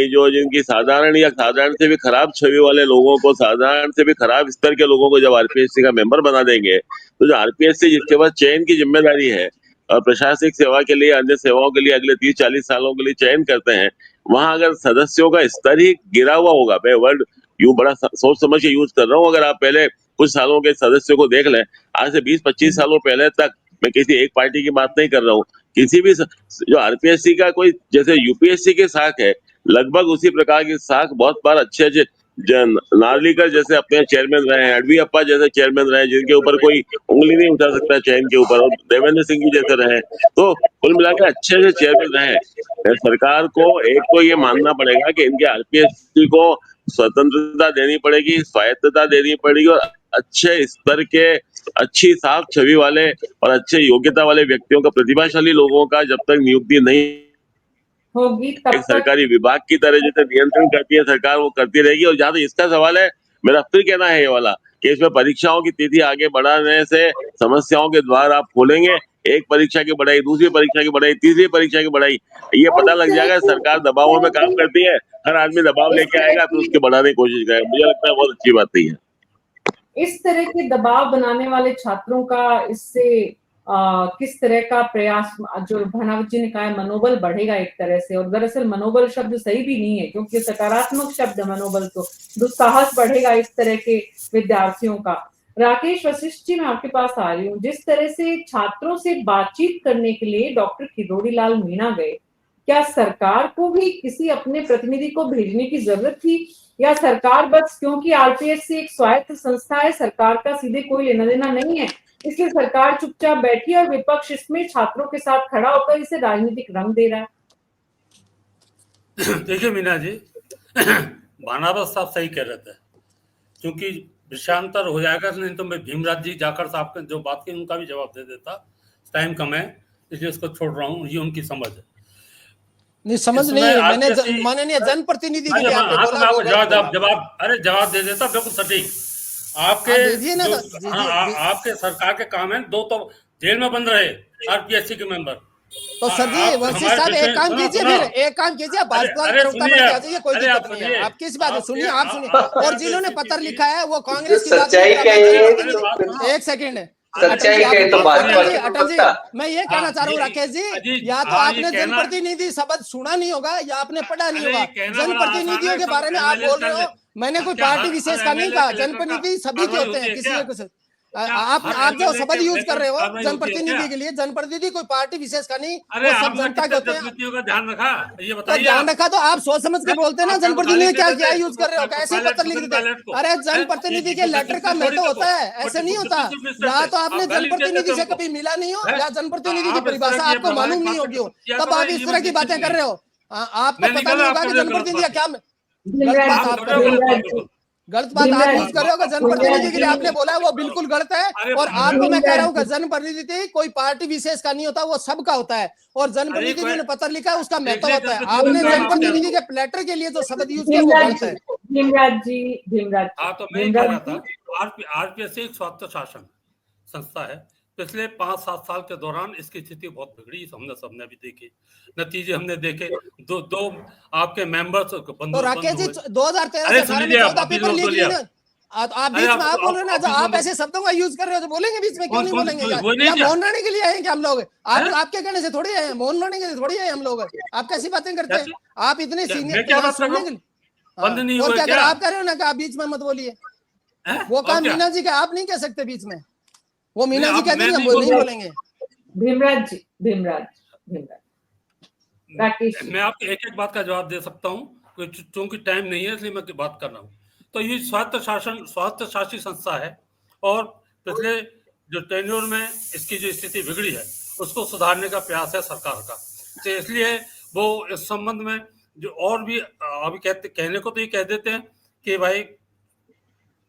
जो जिनकी साधारण या साधारण से भी खराब छवि वाले लोगों को, साधारण से भी खराब स्तर के लोगों को जब आरपीएससी का मेंबर बना देंगे तो जो आरपीएससी जिसके पास चयन की जिम्मेदारी है और प्रशासनिक सेवा के लिए, अन्य सेवाओं के लिए अगले 30-40 सालों के लिए चयन करते हैं, वहां अगर सदस्यों का स्तर ही गिरा हुआ होगा, मैं वर्ड यूं बड़ा सोच समझ के यूज कर रहा हूँ, अगर आप पहले कुछ सालों के सदस्यों को देख लें, आज से 20-25 सालों पहले तक, मैं किसी एक पार्टी की बात नहीं कर रहा हूँ, किसी भी जो आरपीएससी का कोई, जैसे यूपीएससी की साख है, लगभग उसी प्रकार की साख बहुत बार अच्छे अच्छे नार्लिकर जैसे अपने चेयरमैन रहे हैं, अडवी अप्पा जैसे चेयरमैन रहे, जिनके ऊपर कोई उंगली नहीं उठा सकता चयन के ऊपर, और देवेंद्र सिंह जी जैसे रहे। तो कुल मिलाकर अच्छे अच्छे चेयरमैन रहे। सरकार को एक तो ये मानना पड़ेगा कि इनके आरपीएससी को स्वतंत्रता देनी पड़ेगी, स्वायत्तता देनी पड़ेगी, और अच्छे स्तर के, अच्छी साफ छवि वाले और अच्छे योग्यता वाले व्यक्तियों का, प्रतिभाशाली लोगों का जब तक नियुक्ति नहीं होगी तब एक तक सरकारी विभाग की तरह जैसे नियंत्रण करती है सरकार, वो करती रहेगी। और जहां तक इसका सवाल है, मेरा फिर कहना है ये वाला कि इसमें परीक्षाओं की तिथि आगे बढ़ाने से समस्याओं के द्वार आप खोलेंगे। एक परीक्षा की बढ़ाई, दूसरी परीक्षा की बढ़ाई, तीसरी परीक्षा की बढ़ाई, ये और पता इस लग तरह जाएगा की सरकार दबावों में काम करती है। हर आदमी दबाव इस लेके तरह आएगा, फिर की उसके बढ़ाने की कोशिश करेगा। मुझे लगता है बहुत अच्छी बात नहीं है। इस तरह के दबाव बनाने वाले छात्रों का इससे किस तरह का प्रयास, जो भनावत जी ने कहा है, मनोबल बढ़ेगा एक तरह से, और दरअसल मनोबल शब्द सही भी नहीं है क्योंकि सकारात्मक शब्द मनोबल, तो दुस्साहस बढ़ेगा इस तरह के विद्यार्थियों का। राकेश वशिष्ठ जी, मैं आपके पास आ रही हूँ। जिस तरह से छात्रों से बातचीत करने के लिए डॉक्टर किरोड़ी लाल मीणा गए, क्या सरकार को भी किसी अपने प्रतिनिधि को भेजने की जरूरत थी, या सरकार बस, क्योंकि आरपीएससी एक स्वायत्त संस्था है, सरकार का सीधे कोई लेना देना नहीं है, इसलिए सरकार चुपचाप बैठी और विपक्ष इसमें छात्रों के साथ खड़ा होकर इसे राजनीतिक रंग दे रहा है? देखिए मीना जी, भानावत साहब सही कह रहे थे, क्योंकि विषयांतर हो जाएगा, नहीं तो मैं भीमराज जी जाकर साहब ने जो बात की उनका भी जवाब दे देता। टाइम कम है इसलिए उसको छोड़ रहा हूँ, ये उनकी समझ है। नहीं समझ नहीं, मैंने माननीय जनप्रतिनिधि के लिए आपने बोला, आपको जवाब दे देता बिल्कुल सटीक। आपके सरकार के काम है, 2 तो जेल में बंद रहे आरपीएससी के मेंबर। तो सर जी वंशी साहब एक काम कीजिए, फिर एक काम कीजिए, भाजपा के प्रवक्ता बन के आ जाइए, कोई दिक्कत नहीं है। आप किस बात सुनिए, आप सुनिए। और जिन्होंने पत्र लिखा है वो कांग्रेस की बात, एक सेकेंड, अटल जी, मैं ये कहना चाह रहा हूँ राकेश जी, या तो आपने जनप्रतिनिधि शब्द सुना नहीं होगा या आपने पढ़ा नहीं होगा। जनप्रतिनिधियों के बारे में आप बोल रहे हो, मैंने कोई पार्टी विशेष का नहीं कहा, जनप्रतिनिधि सभी के होते हैं, किसी को। आप जो शब्द यूज कर रहे हो जनप्रतिनिधि के लिए, जनप्रतिनिधि कोई पार्टी विशेष का नहीं, वो सब जनता के होते हैं। ध्यान रखा, ये तो ध्यान रखा तो आप सोच समझ के बोलते हैं ना, जनप्रतिनिधि क्या क्या यूज कर रहे हो, कैसे पत्र लिख देते। अरे जनप्रतिनिधि के लेटर का महत्व होता है, ऐसे नहीं होता। या तो आपने जनप्रतिनिधि से कभी मिला नहीं हो, या जनप्रतिनिधि की परिभाषा आपको मालूम नहीं होगी, तब आप इस तरह की बातें कर रहे हो। आपको पता नहीं होगा कि जनप्रतिनिधि क्या, गलत बात आप यूज कर रहे हो। जनप्रतिनिधि के लिए आपने बोला वो बिल्कुल गलत है, और आपको मैं कह रहा हूँ कि जनप्रतिनिधि कोई पार्टी विशेष का नहीं होता, वो सबका होता है, और जनप्रतिनिधि ने पत्र लिखा है उसका महत्व होता है। आपने जनप्रतिनिधि के लेटर के लिए जो शब्द यूज किया वो गलत है। भीमराज, हाँ, तो मैं कह रहा था, आरपीएससी एक स्वायत्त शासन संस्था है। पिछले 5-7 साल के दौरान इसकी स्थिति बहुत बिगड़ी, हमने सबने भी देखे, नतीजे हमने देखे। दो आपके मेंबर्स तो राकेश जी 2013 से 14 पेपर लीक हुए ना, आप बीच में आप बोल रहे ना, आप ऐसे शब्दों का यूज कर रहे हो तो बोलेंगे बीच में, क्यों नहीं बोलेंगे? या मौन रहने के लिए आए क्या हम लोग? आपके कहने से थोड़ी आए, मौन रहने के लिए थोड़ी आए हम लोग। आप कैसी बातें करते हैं? आप इतने सीनियर सुनने के लिए, बंद नहीं और हुए क्या क्या? कर, आप कह रहे हो ना कि आप बीच में मत बोलिए। हैं? वो और काम क्या? मीना जी का आप नहीं कह सकते बीच में। वो मीना नहीं, जी अब कहते मैं हैं हम नहीं नहीं बोलेंगे। भीमराज जी, भीमराज राकेश जी। मैं आपको एक एक बात का जवाब दे सकता हूँ, क्योंकि टाइम नहीं है इसलिए मैं बात कर रहा हूँ। तो ये स्वायत्त शासी संस्था है और पिछले जो टेन्योर में इसकी जो स्थिति बिगड़ी है उसको सुधारने का प्रयास है सरकार का। तो इसलिए वो इस संबंध में जो और भी अभी कहने को तो ये कह देते हैं कि भाई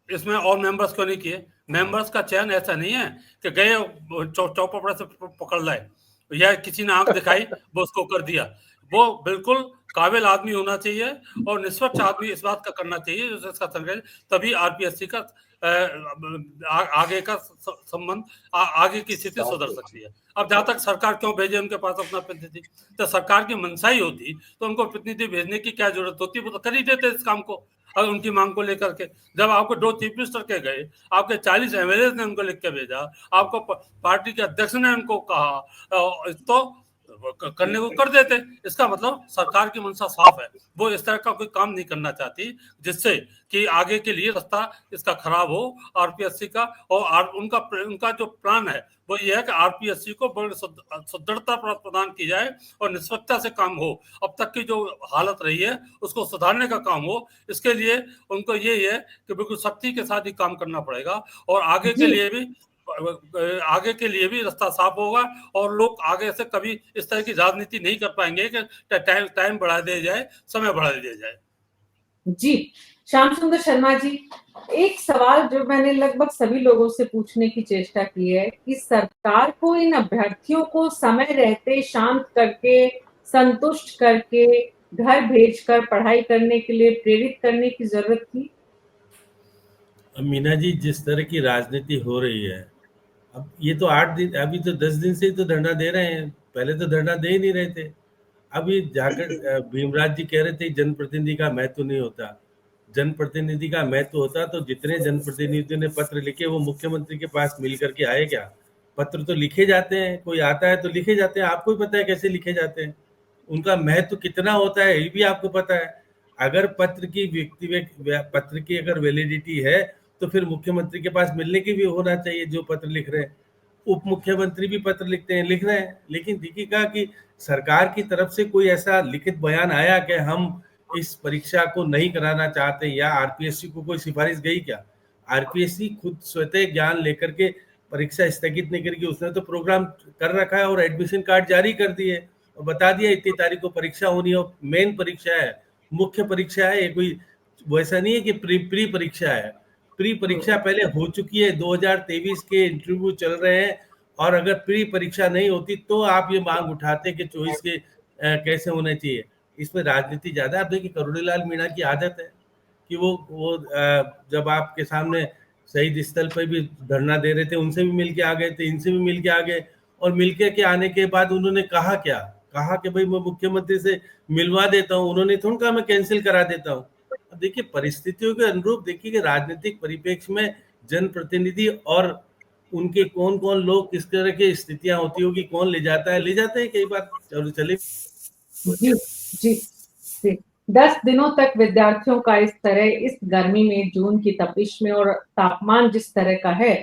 इसमें और मेंबर्स क्यों नहीं किए। मेंबर्स का चयन ऐसा नहीं है कि गए चौपड़ा से पकड़ लाए या किसी ने आंख दिखाई वो उसको कर दिया। वो बिल्कुल काबिल आदमी होना चाहिए और निष्पक्ष आदमी इस बात का करना चाहिए जो इसका संघर्ष, तभी आरपीएससी का आगे का संबंध आगे की स्थिति सुधर सकती है। अब जहां तक सरकार क्यों भेजे उनके पास अपना प्रतिनिधि, तो सरकार की मंशा ही होती तो उनको प्रतिनिधि भेजने की क्या जरूरत होती, वो तो कर ही देते इस काम को। अगर उनकी मांग को लेकर के जब आपको 2 चीफ मिनिस्टर के गए, आपके 40 एमएलए ने उनको लिख के भेजा, आपको पार्टी के अध्यक्ष ने उनको कहा, तो करने को कर देते। इसका मतलब सरकार की मंशा साफ है, वो इस तरह का कोई काम नहीं करना चाहती जिससे कि आगे के लिए रास्ता इसका खराब हो आरपीएससी का। और उनका जो प्लान है वो ये है कि आरपीएससी को बड़ी सुदृढ़ता प्रदान की जाए और निष्पक्षता से काम हो। अब तक की जो हालत रही है उसको सुधारने का काम हो। इसके लिए उनको ये है कि बिल्कुल सख्ती के साथ ही काम करना पड़ेगा और आगे के लिए भी रास्ता साफ होगा और लोग आगे से कभी इस तरह की राजनीति नहीं कर पाएंगे कि टाइम बढ़ा दिया जाए, समय बढ़ा दिया जाए। जी, श्याम सुंदर शर्मा जी, एक सवाल जो मैंने लगभग सभी लोगों से पूछने की चेष्टा की है कि सरकार को इन अभ्यर्थियों को समय रहते शांत करके, संतुष्ट करके, घर भेजकर पढ़ाई करने के लिए प्रेरित करने की जरूरत थी। मीना जी, जिस तरह की राजनीति हो रही है, अब ये तो 8 दिन, अभी तो 10 दिन से ही तो धरना दे रहे हैं, पहले तो धरना दे ही नहीं रहे थे। अभी जाकर भीमराज जी कह रहे थे जनप्रतिनिधि का महत्व नहीं होता। जनप्रतिनिधि का महत्व होता तो जितने जनप्रतिनिधियों ने पत्र लिखे वो मुख्यमंत्री के पास मिल करके आए क्या? पत्र तो लिखे जाते हैं, कोई आता है तो लिखे जाते हैं, आपको भी पता है कैसे लिखे जाते हैं। उनका महत्व कितना होता है ये भी आपको पता है। अगर पत्र की अगर वैलिडिटी है तो फिर मुख्यमंत्री के पास मिलने की भी होना चाहिए जो पत्र लिख रहे हैं। उप मुख्यमंत्री भी पत्र लिख रहे हैं, लेकिन देखिएगा कि सरकार की तरफ से कोई ऐसा लिखित बयान आया कि हम इस परीक्षा को नहीं कराना चाहते या आरपीएससी को कोई सिफारिश गई क्या? आरपीएससी खुद स्वतः ज्ञान लेकर के परीक्षा स्थगित नहीं करके उसने तो प्रोग्राम कर रखा है और एडमिशन कार्ड जारी कर दिए और बता दिया इतनी तारीख को परीक्षा होनी है। मेन परीक्षा है, मुख्य परीक्षा है, ये कोई वैसा नहीं है कि प्री परीक्षा है। प्री परीक्षा पहले हो चुकी है, 2023 के इंटरव्यू चल रहे हैं और अगर प्री परीक्षा नहीं होती तो आप ये मांग उठाते कि 24 के कैसे होने चाहिए। इसमें राजनीति ज्यादा। आप देखिए करोड़ीलाल मीणा की आदत है कि वो जब आपके सामने शहीद स्थल पर भी धरना दे रहे थे उनसे भी मिल के आ गए थे, इनसे भी मिल के आ गए और मिलके के आने के बाद उन्होंने कहा क्या? कहा कि भाई मैं मुख्यमंत्री से मिलवा देता हूँ। उन्होंने थोड़ा कहा मैं कैंसिल करा देता हूँ। अब देखिए परिस्थितियों के अनुरूप देखिए कि राजनीतिक परिप्रेक्ष्य में जनप्रतिनिधि और उनके कौन कौन लोग किस तरह की स्थितियां होती होगी, कौन ले जाता है, ले जाते हैं कई बार। चले जी जी जी 10 दिनों तक विद्यार्थियों का इस तरह इस गर्मी में, जून की तपिश में और तापमान जिस तरह का है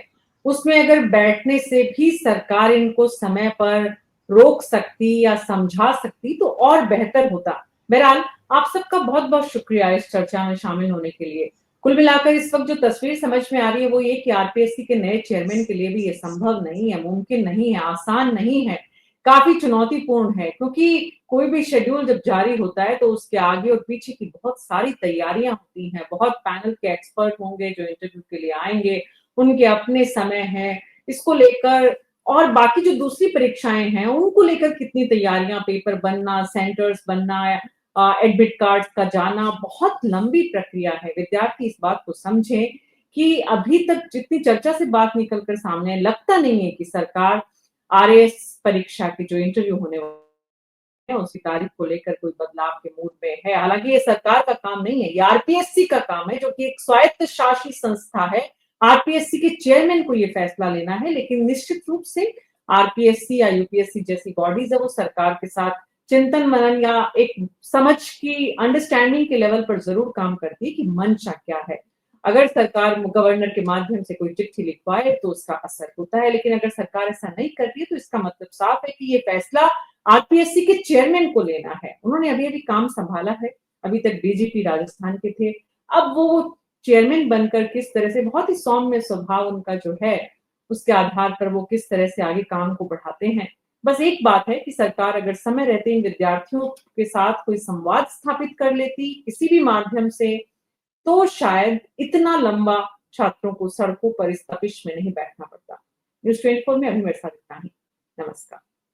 उसमें अगर बैठने से भी सरकार इनको समय पर रोक सकती या समझा सकती तो और बेहतर होता। बहरहाल आप सबका बहुत बहुत शुक्रिया इस चर्चा में शामिल होने के लिए। कुल मिलाकर इस वक्त जो तस्वीर समझ में आ रही है वो ये कि आरपीएससी के नए चेयरमैन के लिए भी ये संभव नहीं है, मुमकिन नहीं है, आसान नहीं है, काफी चुनौतीपूर्ण है, क्योंकि कोई भी शेड्यूल जब जारी होता है तो उसके आगे और पीछे की बहुत सारी तैयारियां होती हैं। बहुत पैनल के एक्सपर्ट होंगे जो इंटरव्यू के लिए आएंगे, उनके अपने समय हैं इसको लेकर, और बाकी जो दूसरी परीक्षाएं हैं उनको लेकर कितनी तैयारियां, पेपर बनना, सेंटर्स बनना, एडमिट कार्ड का जाना, बहुत लंबी प्रक्रिया है। विद्यार्थी इस बात को समझें कि अभी तक जितनी चर्चा से बात निकलकर सामने लगता नहीं है कि सरकार आरएएस परीक्षा के जो इंटरव्यू होने वाले हैं उसकी तारीख को लेकर कोई बदलाव के मूड में है। हालांकि ये सरकार का काम नहीं है, ये आरपीएससी का काम है जो कि एक स्वायत्त शासी संस्था है। आरपीएससी के चेयरमैन को ये फैसला लेना है, लेकिन निश्चित रूप से आरपीएससी या यूपीएससी जैसी बॉडीज है वो सरकार के साथ चिंतन मनन या एक समझ की अंडरस्टैंडिंग के लेवल पर जरूर काम करती है कि मंशा क्या है। अगर सरकार गवर्नर के माध्यम से कोई चिट्ठी लिखवाए तो उसका असर होता है, लेकिन अगर सरकार ऐसा नहीं करती है तो इसका मतलब साफ है कि ये फैसला आरपीएससी के चेयरमैन को लेना है। उन्होंने अभी अभी काम संभाला है, अभी तक डीजीपी राजस्थान के थे, अब वो चेयरमैन बनकर किस तरह से, बहुत ही सौम्य स्वभाव उनका जो है उसके आधार पर वो किस तरह से आगे काम को बढ़ाते हैं। बस एक बात है कि सरकार अगर समय रहते इन विद्यार्थियों के साथ कोई संवाद स्थापित कर लेती किसी भी माध्यम से, तो शायद इतना लंबा छात्रों को सड़कों पर इस तपिश में नहीं बैठना पड़ता। न्यूज़ 24 में अभी मेरे साथ इतना ही। नमस्कार।